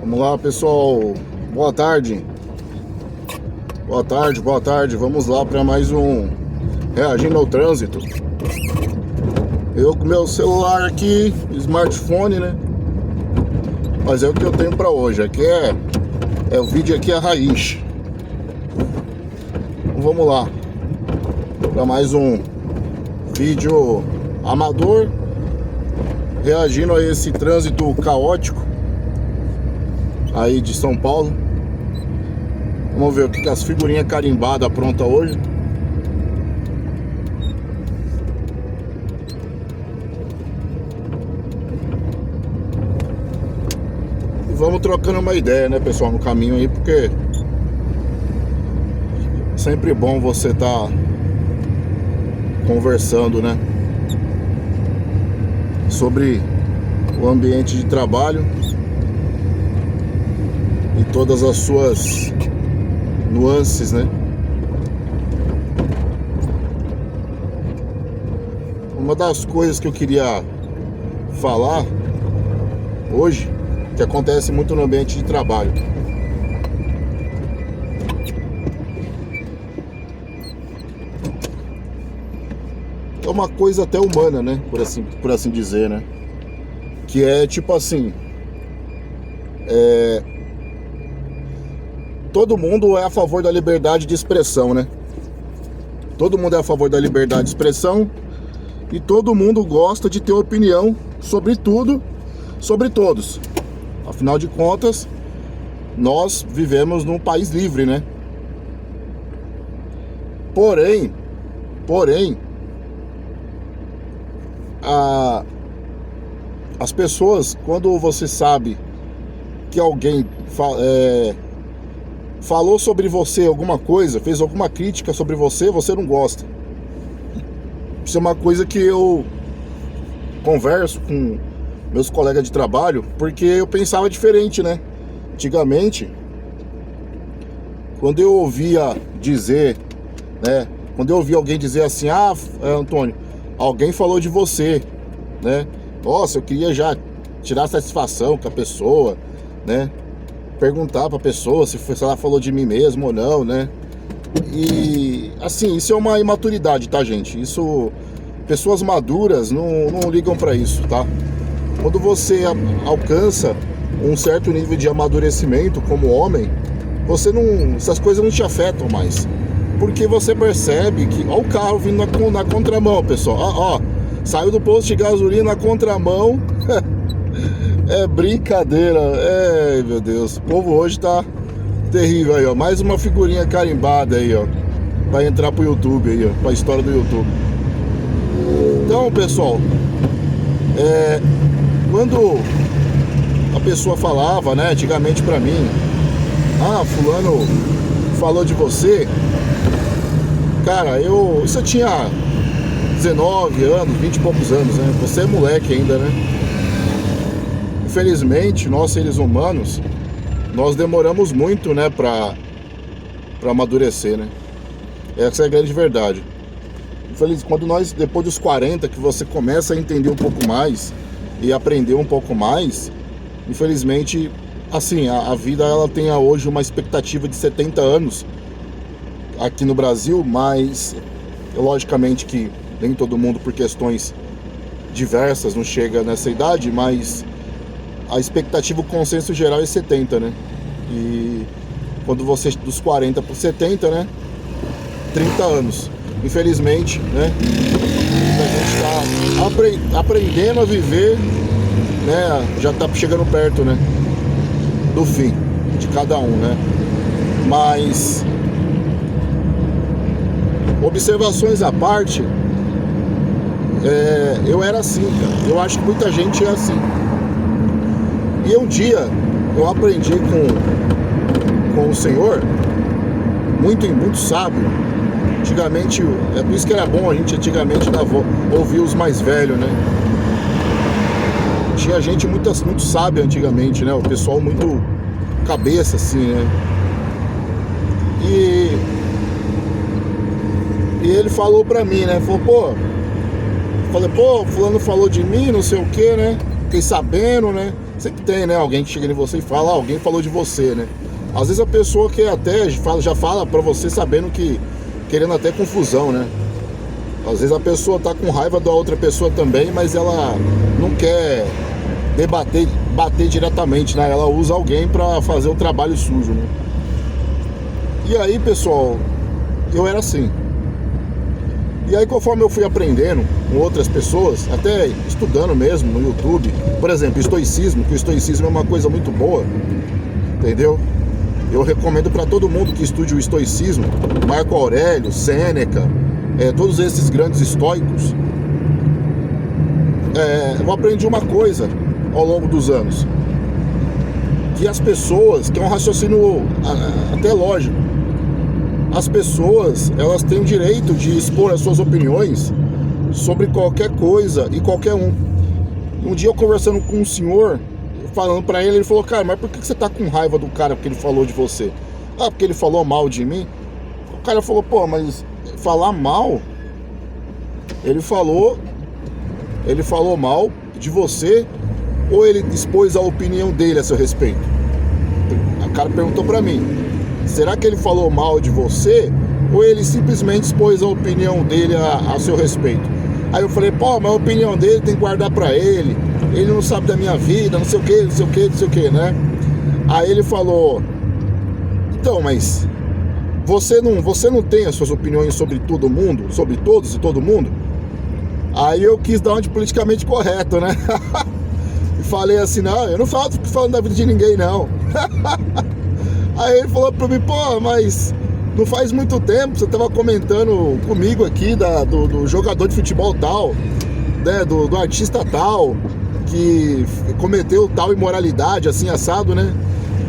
Vamos lá, pessoal. Boa tarde. Boa tarde, boa tarde. Vamos lá para mais um Reagindo ao Trânsito. Eu com meu celular aqui, smartphone, né? Mas é o que eu tenho para hoje. Aqui o vídeo aqui é raiz. Então, vamos lá para mais um vídeo amador, reagindo a esse trânsito caótico aí de São Paulo. Vamos ver o que as figurinhas carimbadas aprontam hoje. E vamos trocando uma ideia, né, pessoal, no caminho aí, porque sempre bom você tá conversando, né, sobre o ambiente de trabalho e todas as suas nuances, né? Uma das coisas que eu queria falar hoje, que acontece muito no ambiente de trabalho, é uma coisa até humana, né? Por assim dizer, né? Que é tipo assim, todo mundo é a favor da liberdade de expressão, né? Todo mundo é a favor da liberdade de expressão e todo mundo gosta de ter opinião sobre tudo, sobre todos. Afinal de contas, nós vivemos num país livre, né? Porém, as pessoas, quando você sabe que alguém falou sobre você alguma coisa, fez alguma crítica sobre você, você não gosta. Isso é uma coisa que eu converso com meus colegas de trabalho, porque eu pensava diferente, né? Antigamente, quando eu ouvia dizer, né? Quando eu ouvia alguém dizer assim, Antônio, alguém falou de você, né? Nossa, eu queria já tirar satisfação com a pessoa, né? Perguntar pra pessoa se ela falou de mim mesmo ou não, né? E assim, isso é uma imaturidade, tá, gente? Isso, pessoas maduras não ligam pra isso, tá? Quando você alcança um certo nível de amadurecimento como homem, essas coisas não te afetam mais, porque você percebe que, ó, o carro vindo na contramão, pessoal, ó, saiu do posto de gasolina na contramão. É brincadeira, meu Deus, o povo hoje tá terrível aí, ó. Mais uma figurinha carimbada aí, ó, vai entrar pro YouTube aí, ó, pra história do YouTube. Então, pessoal, quando a pessoa falava, né, antigamente pra mim, fulano falou de você, cara, isso eu tinha 19 anos, 20 e poucos anos, né, você é moleque ainda, né. Infelizmente, nós seres humanos, nós demoramos muito, né, pra amadurecer, né? Essa é a grande verdade. Quando depois dos 40, que você começa a entender um pouco mais e aprender um pouco mais, infelizmente, assim, a vida, ela tem hoje uma expectativa de 70 anos aqui no Brasil, mas logicamente que nem todo mundo, por questões diversas, não chega nessa idade, mas a expectativa, o consenso geral é 70, né? E quando você, dos 40 para 70, né? 30 anos. Infelizmente, né? A gente tá aprendendo a viver, né? Já tá chegando perto, né? Do fim de cada um, né? Mas, observações à parte, eu era assim, cara. Eu acho que muita gente é assim. E um dia eu aprendi com o Senhor, muito sábio. Antigamente, é por isso que era bom a gente antigamente ouvir os mais velhos, né? Tinha gente muito sábia antigamente, né? O pessoal muito cabeça, assim, né? E ele falou pra mim, né? Falei, pô, fulano falou de mim, não sei o que, né? Fiquei sabendo, né? Sempre tem, né? Alguém que chega em você e fala, alguém falou de você, né? Às vezes a pessoa que até já fala pra você sabendo que, querendo até confusão, né? Às vezes a pessoa tá com raiva da outra pessoa também, mas ela não quer bater diretamente, né? Ela usa alguém pra fazer o trabalho sujo, né? E aí, pessoal, eu era assim. E aí, conforme eu fui aprendendo com outras pessoas, até estudando mesmo no YouTube, por exemplo, estoicismo, que o estoicismo é uma coisa muito boa, entendeu? Eu recomendo para todo mundo que estude o estoicismo, Marco Aurélio, Sêneca, todos esses grandes estoicos. Eu aprendi uma coisa ao longo dos anos, que as pessoas, que é um raciocínio até lógico, as pessoas, elas têm o direito de expor as suas opiniões sobre qualquer coisa e qualquer um. Um dia eu conversando com um senhor, falando pra ele, ele falou, cara, mas por que você tá com raiva do cara porque ele falou de você? Ah, porque ele falou mal de mim? O cara falou, pô, mas falar mal? Ele falou mal de você ou ele expôs a opinião dele a seu respeito? O cara perguntou pra mim. Será que ele falou mal de você ou ele simplesmente expôs a opinião dele a seu respeito? Aí eu falei, pô, mas a opinião dele tem que guardar pra ele. Ele não sabe da minha vida, não sei o que, não sei o que, não sei o que, né? Aí ele falou, então, mas você não tem as suas opiniões sobre todo mundo, sobre todos e todo mundo? Aí eu quis dar uma de politicamente correto, né? E falei assim, não, eu não fico falando da vida de ninguém, não. Aí ele falou pra mim, pô, mas não faz muito tempo você tava comentando comigo aqui do jogador de futebol tal, né, do artista tal, que cometeu tal imoralidade, assim, assado, né?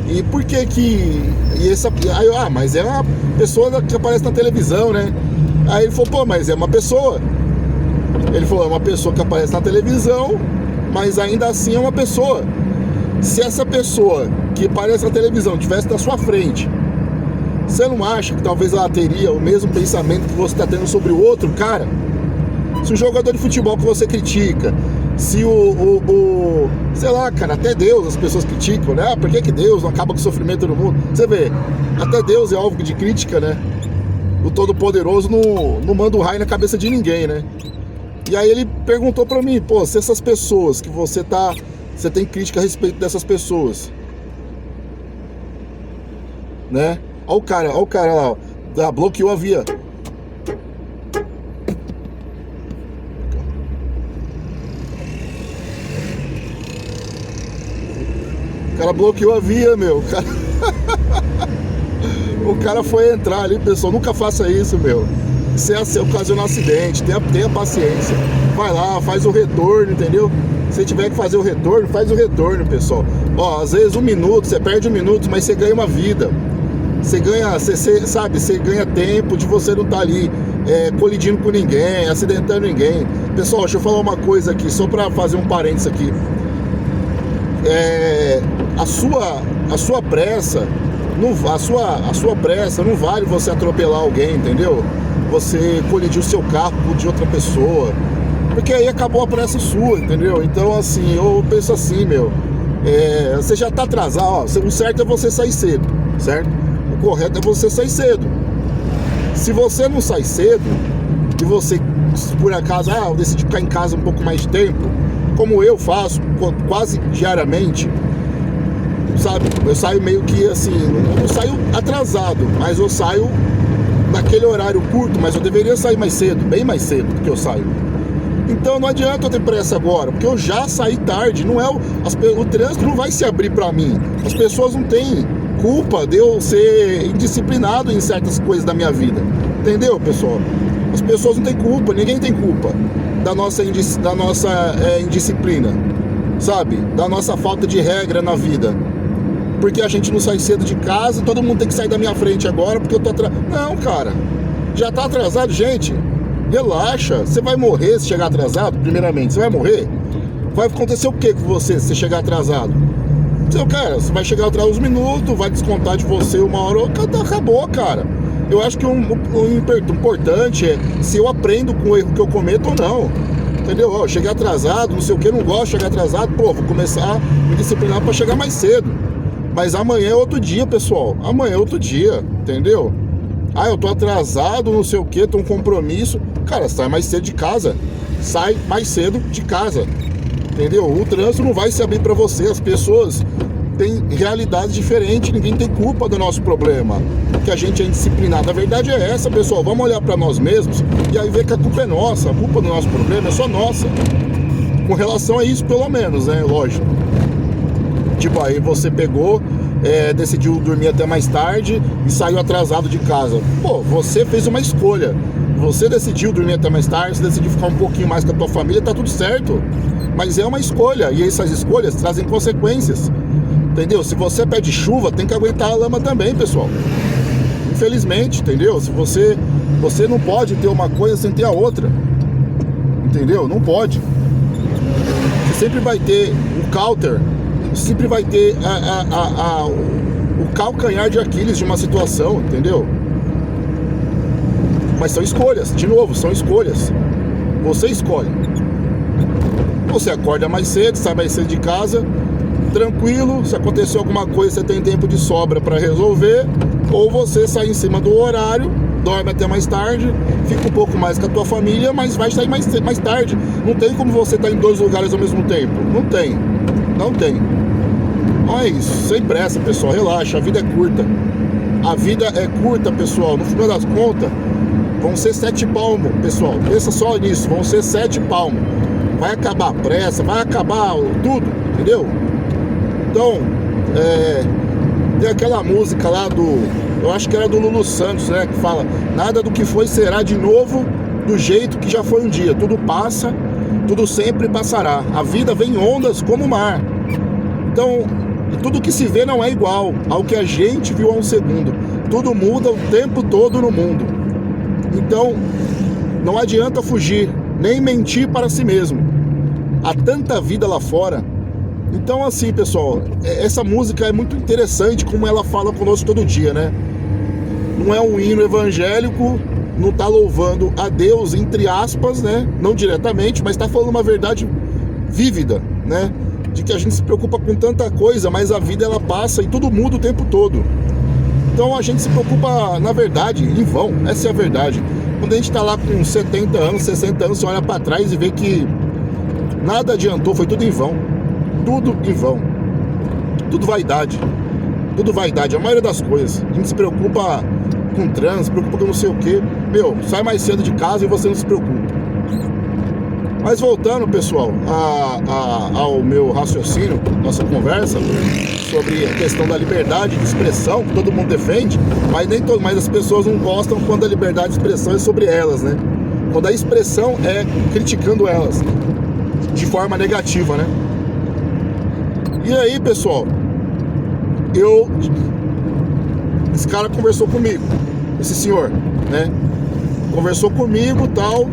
E por que que... Aí eu, mas é uma pessoa que aparece na televisão, né? Aí ele falou, pô, mas é uma pessoa. Ele falou, é uma pessoa que aparece na televisão, mas ainda assim é uma pessoa. Se essa pessoa que aparece na televisão estivesse na sua frente, você não acha que talvez ela teria o mesmo pensamento que você está tendo sobre o outro cara? Se o jogador de futebol que você critica, se sei lá, cara, até Deus as pessoas criticam, né? Por que Deus não acaba com o sofrimento do mundo? Você vê, até Deus é alvo de crítica, né? O Todo-Poderoso não manda um raio na cabeça de ninguém, né? E aí ele perguntou pra mim, pô, se essas pessoas que você tem crítica a respeito dessas pessoas, né? Olha o cara lá, ó, bloqueou a via. O cara bloqueou a via, meu. O cara foi entrar ali, pessoal. Nunca faça isso, meu. Se ocasionar um acidente, tenha paciência. Vai lá, faz o retorno, entendeu? Se tiver que fazer o retorno, faz o retorno, pessoal. Ó, às vezes 1 minuto, você perde 1 minuto, mas você ganha uma vida. Você ganha, você ganha tempo de você não estar ali colidindo com ninguém, acidentando ninguém. Pessoal, deixa eu falar uma coisa aqui, só pra fazer um parênteses aqui. A sua pressa, a sua pressa não vale você atropelar alguém, entendeu? Você colidir o seu carro com o de outra pessoa, porque aí acabou a pressa sua, entendeu? Então, assim, eu penso assim, meu, você já tá atrasado, ó, o certo é você sair cedo, certo? O correto é você sair cedo. Se você não sai cedo, e você, por acaso, eu decidi ficar em casa um pouco mais de tempo, como eu faço quase diariamente, sabe? Eu saio meio que assim, não saio atrasado, mas eu saio naquele horário curto, mas eu deveria sair mais cedo, bem mais cedo do que eu saio. Então não adianta eu ter pressa agora, porque eu já saí tarde, não é o trânsito não vai se abrir pra mim. As pessoas não têm culpa de eu ser indisciplinado em certas coisas da minha vida. Entendeu, pessoal? As pessoas não têm culpa, ninguém tem culpa da nossa indisciplina, sabe? Da nossa falta de regra na vida. Porque a gente não sai cedo de casa, todo mundo tem que sair da minha frente agora porque eu tô atrasado. Não, cara, já tá atrasado, gente. Relaxa, você vai morrer se chegar atrasado, primeiramente, você vai morrer? Vai acontecer o que com você se chegar atrasado? Cara, você vai chegar atrás uns minutos, vai descontar de você 1 hora, acabou, cara. Eu acho que o importante é se eu aprendo com o erro que eu cometo ou não. entendeu? Ó, cheguei atrasado, não sei o que, não gosto de chegar atrasado, pô, vou começar a me disciplinar para chegar mais cedo. Mas amanhã é outro dia, pessoal, amanhã é outro dia, entendeu? Ah, eu tô atrasado, não sei o que, tô um compromisso. Cara, sai mais cedo de casa, sai mais cedo de casa, entendeu? O trânsito não vai se abrir para você, as pessoas têm realidades diferentes, ninguém tem culpa do nosso problema, que a gente é indisciplinado. A verdade é essa, pessoal, vamos olhar para nós mesmos e aí ver que a culpa é nossa, a culpa do nosso problema é só nossa, com relação a isso pelo menos, né, lógico. Tipo, aí você pegou, decidiu dormir até mais tarde e saiu atrasado de casa. Pô, você fez uma escolha, você decidiu dormir até mais tarde, você decidiu ficar um pouquinho mais com a tua família, tá tudo certo, mas é uma escolha, e essas escolhas trazem consequências, entendeu? Se você pede chuva, tem que aguentar a lama também, pessoal. Infelizmente, entendeu? Se você não pode ter uma coisa sem ter a outra, entendeu? Não pode. Você sempre vai ter o counter, sempre vai ter o calcanhar de Aquiles de uma situação, entendeu? Mas são escolhas, de novo, são escolhas. Você escolhe. Você acorda mais cedo, sai mais cedo de casa, tranquilo, se acontecer alguma coisa você tem tempo de sobra para resolver, ou você sai em cima do horário, dorme até mais tarde, fica um pouco mais com a tua família, mas vai sair mais tarde. Não tem como você estar em dois lugares ao mesmo tempo. Não tem. Não é isso, sem pressa, pessoal, relaxa, a vida é curta. A vida é curta, pessoal, no final das contas, vão ser 7 palmos, pessoal, pensa só nisso, vão ser 7 palmos. Vai acabar a pressa, vai acabar tudo, entendeu? Então, tem aquela música lá eu acho que era do Lulu Santos, né, que fala: nada do que foi será de novo do jeito que já foi um dia, tudo passa, tudo sempre passará, a vida vem em ondas como o mar. Então, tudo que se vê não é igual ao que a gente viu há um segundo, tudo muda o tempo todo no mundo. Então, não adianta fugir, nem mentir para si mesmo, há tanta vida lá fora. Então, assim, pessoal, essa música é muito interessante, como ela fala conosco todo dia, né? Não é um hino evangélico, não tá louvando a Deus, entre aspas, né? Não diretamente, mas tá falando uma verdade vívida, né? De que a gente se preocupa com tanta coisa, mas a vida ela passa e tudo muda o tempo todo. Então a gente se preocupa, na verdade, em vão, essa é a verdade. Quando a gente tá lá com 70 anos, 60 anos, você olha pra trás e vê que nada adiantou, foi tudo em vão. Tudo em vão. Tudo vaidade. Tudo vaidade, a maioria das coisas. A gente se preocupa com trânsito, se preocupa com não sei o que. Meu, sai mais cedo de casa e você não se preocupa. Mas voltando, pessoal, ao meu raciocínio, nossa conversa sobre a questão da liberdade de expressão, que todo mundo defende, mas as pessoas não gostam quando a liberdade de expressão é sobre elas, né? Quando a expressão é criticando elas de forma negativa, né? E aí, pessoal, esse cara conversou comigo, esse senhor, né? Conversou comigo e tal.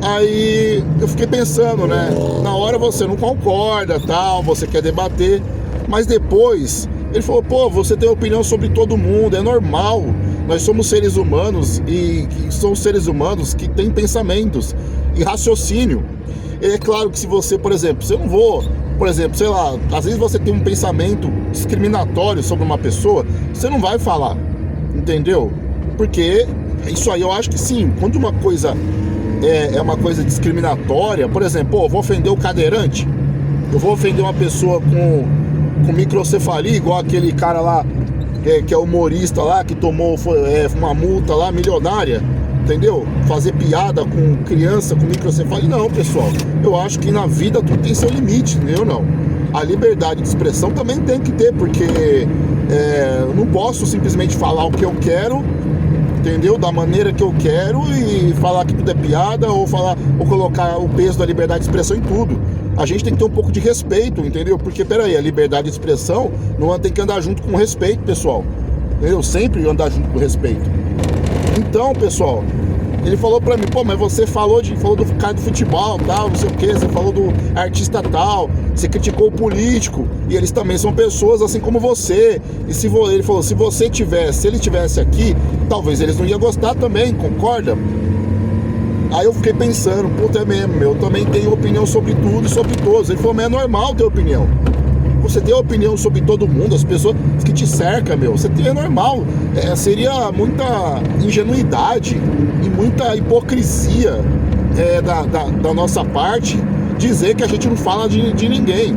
Aí eu fiquei pensando, né? Na hora você não concorda, tal, você quer debater, mas depois ele falou: pô, você tem opinião sobre todo mundo, é normal. Nós somos seres humanos e são seres humanos que têm pensamentos e raciocínio. E é claro que se você, por exemplo, sei lá, às vezes você tem um pensamento discriminatório sobre uma pessoa, você não vai falar, entendeu? Porque isso aí eu acho que sim, quando uma coisa é uma coisa discriminatória, por exemplo, pô, eu vou ofender o cadeirante, eu vou ofender uma pessoa com microcefalia, igual aquele cara lá, que é humorista lá, que tomou uma multa lá milionária, entendeu? Fazer piada com criança com microcefalia. Não, pessoal, eu acho que na vida tudo tem seu limite, entendeu? Não. A liberdade de expressão também tem que ter, porque eu não posso simplesmente falar o que eu quero, entendeu? Da maneira que eu quero e falar que tudo é piada ou colocar o peso da liberdade de expressão em tudo. A gente tem que ter um pouco de respeito, entendeu? Porque, peraí, a liberdade de expressão não tem que andar junto com respeito, pessoal. Entendeu? Sempre andar junto com respeito. Então, pessoal, ele falou pra mim: pô, mas você falou do cara do futebol, tal, não sei o que, você falou do artista tal, você criticou o político, e eles também são pessoas assim como você. E ele falou: se ele tivesse aqui, talvez eles não iam gostar também, concorda? Aí eu fiquei pensando, puta, é mesmo, meu, eu também tenho opinião sobre tudo e sobre todos. Ele falou, mas é normal ter opinião. Você tem opinião sobre todo mundo, as pessoas que te cercam, meu, é normal. Seria muita ingenuidade e muita hipocrisia da nossa parte dizer que a gente não fala de ninguém.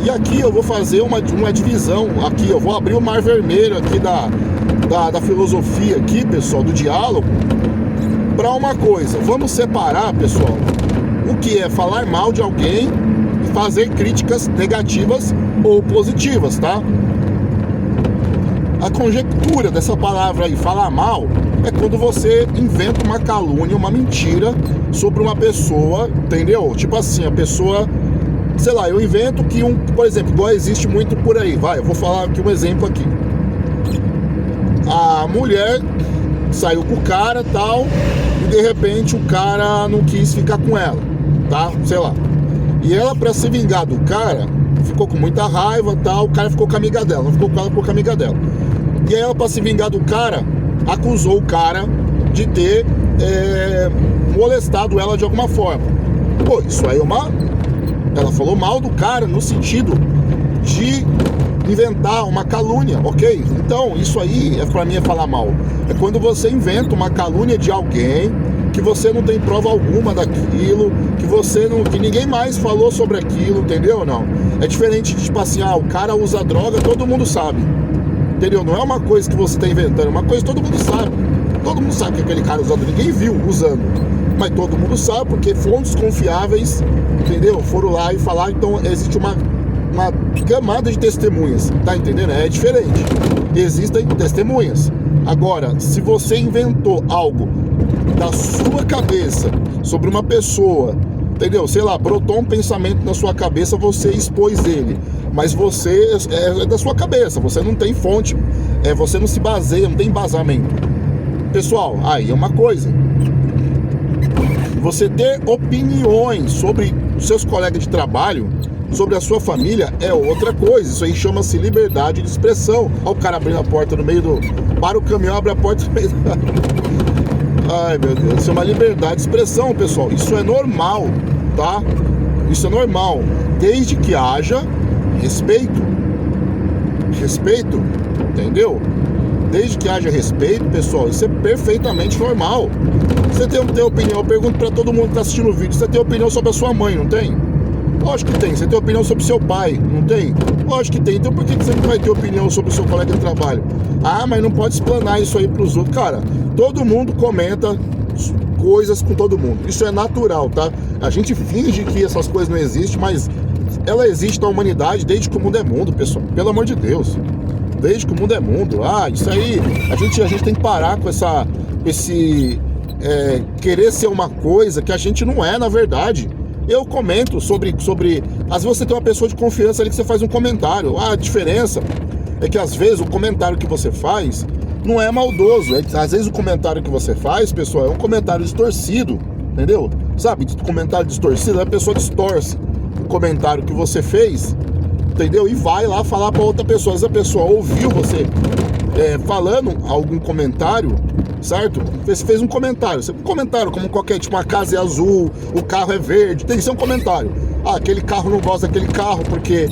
E aqui eu vou fazer uma divisão, aqui eu vou abrir o mar vermelho aqui da filosofia aqui, pessoal, do diálogo, para uma coisa. Vamos separar, pessoal, o que é falar mal de alguém e fazer críticas negativas ou positivas, tá? A conjectura dessa palavra aí, falar mal, é quando você inventa uma calúnia, uma mentira sobre uma pessoa, entendeu? Tipo assim, a pessoa, sei lá, eu invento que por exemplo, igual existe muito por aí, eu vou falar aqui um exemplo aqui. A mulher saiu com o cara e tal, e de repente o cara não quis ficar com ela, tá? Sei lá. E ela, pra se vingar do cara, ficou com muita raiva e tal, o cara ficou com a amiga dela, não ficou com ela, ficou com a amiga dela. E aí ela, pra se vingar do cara, acusou o cara de ter molestado ela de alguma forma. Pô, isso aí ela falou mal do cara no sentido de inventar uma calúnia, ok? Então, isso aí, pra mim, é falar mal. É quando você inventa uma calúnia de alguém que você não tem prova alguma daquilo, que ninguém mais falou sobre aquilo, entendeu ou não? É diferente de, tipo assim, o cara usa droga, todo mundo sabe. Entendeu? Não é uma coisa que você tá inventando, é uma coisa que todo mundo sabe. Todo mundo sabe que aquele cara usando, ninguém viu usando. Mas todo mundo sabe, porque fontes confiáveis, entendeu? Foram lá e falaram, então existe uma camada de testemunhas, tá entendendo? É diferente. Existem testemunhas. Agora, se você inventou algo da sua cabeça sobre uma pessoa, entendeu? Sei lá, brotou um pensamento na sua cabeça, você expôs ele, mas você é da sua cabeça, você não tem fonte, você não se baseia, não tem embasamento. Pessoal, aí é uma coisa. Você ter opiniões sobre os seus colegas de trabalho, sobre a sua família, é outra coisa. Isso aí chama-se liberdade de expressão. Olha o cara abrindo a porta no meio para o caminhão, abre a porta no meio Ai, meu Deus. Isso é uma liberdade de expressão, pessoal. Isso é normal, tá? Isso é normal. Desde que haja respeito. Respeito, entendeu? Desde que haja respeito, pessoal, isso é perfeitamente normal. Você tem opinião, eu pergunto pra todo mundo que tá assistindo o vídeo, você tem opinião sobre a sua mãe, não tem? Lógico que tem. Você tem opinião sobre seu pai, não tem? Lógico que tem. Então por que você não vai ter opinião sobre o seu colega de trabalho? Mas não pode explanar isso aí pros outros. Cara, todo mundo comenta coisas com todo mundo. Isso é natural, tá? A gente finge que essas coisas não existem, mas ela existe na humanidade desde que o mundo é mundo, pessoal. Pelo amor de Deus. Desde que o mundo é mundo. Isso aí, a gente tem que parar com esse querer ser uma coisa que a gente não é, na verdade. Eu comento sobre... Às vezes você tem uma pessoa de confiança ali que você faz um comentário. A diferença é que às vezes o comentário que você faz não é maldoso. Às vezes o comentário que você faz, pessoal, é um comentário distorcido, entendeu? Sabe, comentário distorcido, a pessoa distorce o comentário que você fez, entendeu? E vai lá falar para outra pessoa. Se a pessoa ouviu você falando algum comentário, certo? Você fez um comentário como qualquer, tipo, uma casa é azul, o carro é verde, tem que ser um comentário. Aquele carro, não gosta daquele carro porque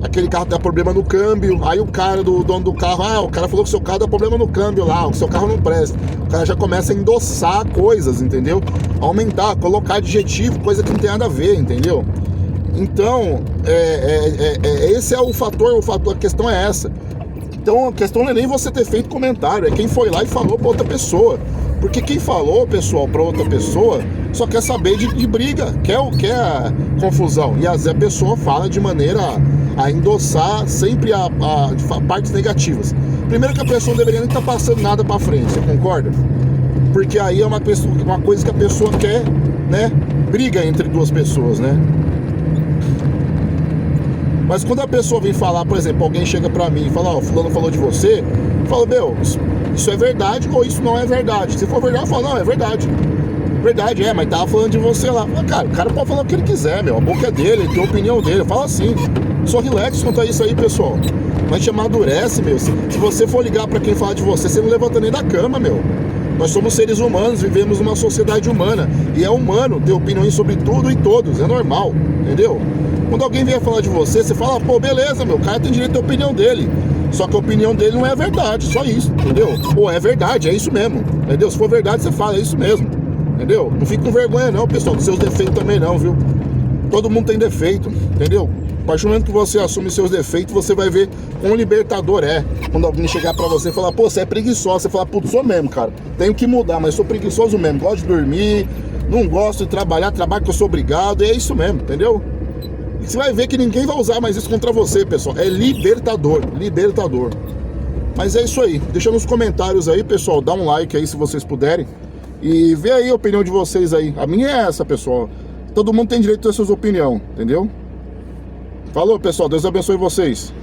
aquele carro dá problema no câmbio. Aí o cara, do dono do carro, o cara falou que o seu carro dá problema no câmbio lá, o seu carro não presta. O cara já começa a endossar coisas, entendeu? Aumentar, colocar adjetivo, coisa que não tem nada a ver, entendeu? Então, esse é o fator, a questão é essa. Então a questão não é nem você ter feito comentário, é quem foi lá e falou pra outra pessoa. Porque quem falou, pessoal, pra outra pessoa só quer saber de briga, quer a confusão. E às vezes a pessoa fala de maneira a endossar sempre a partes negativas. Primeiro que a pessoa não deveria nem estar passando nada pra frente, você concorda? Porque aí é uma coisa que a pessoa quer, né? Briga entre duas pessoas, né? Mas quando a pessoa vem falar, por exemplo, alguém chega pra mim e fala, fulano falou de você, eu falo, meu, isso é verdade ou isso não é verdade? Se for verdade, eu falo, não, é verdade. Verdade, mas tava falando de você lá. Mas, cara, o cara pode falar o que ele quiser, meu, a boca é dele, ele tem a opinião dele, fala assim. Sou relax quanto a isso aí, pessoal. Mas te amadurece, meu. Se você for ligar pra quem fala de você, você não levanta nem da cama, meu. Nós somos seres humanos, vivemos numa sociedade humana. E é humano ter opiniões sobre tudo e todos, é normal, entendeu? Quando alguém vier falar de você, você fala, pô, beleza, meu, o cara tem direito à opinião dele. Só que a opinião dele não é verdade, só isso, entendeu? Pô, é verdade, é isso mesmo, entendeu? Se for verdade, você fala, é isso mesmo, entendeu? Não fique com vergonha não, pessoal, dos seus defeitos também não, viu? Todo mundo tem defeito, entendeu? A partir do momento que você assume seus defeitos, você vai ver quão libertador é. Quando alguém chegar pra você e falar, pô, você é preguiçoso, você fala, putz, sou mesmo, cara. Tenho que mudar, mas sou preguiçoso mesmo, gosto de dormir, não gosto de trabalhar, trabalho que eu sou obrigado, e é isso mesmo, entendeu? Você vai ver que ninguém vai usar mais isso contra você, pessoal. É libertador, libertador. Mas é isso aí. Deixa nos comentários aí, pessoal. Dá um like aí se vocês puderem. E vê aí a opinião de vocês aí. A minha é essa, pessoal. Todo mundo tem direito a ter suas opiniões, entendeu? Falou, pessoal. Deus abençoe vocês.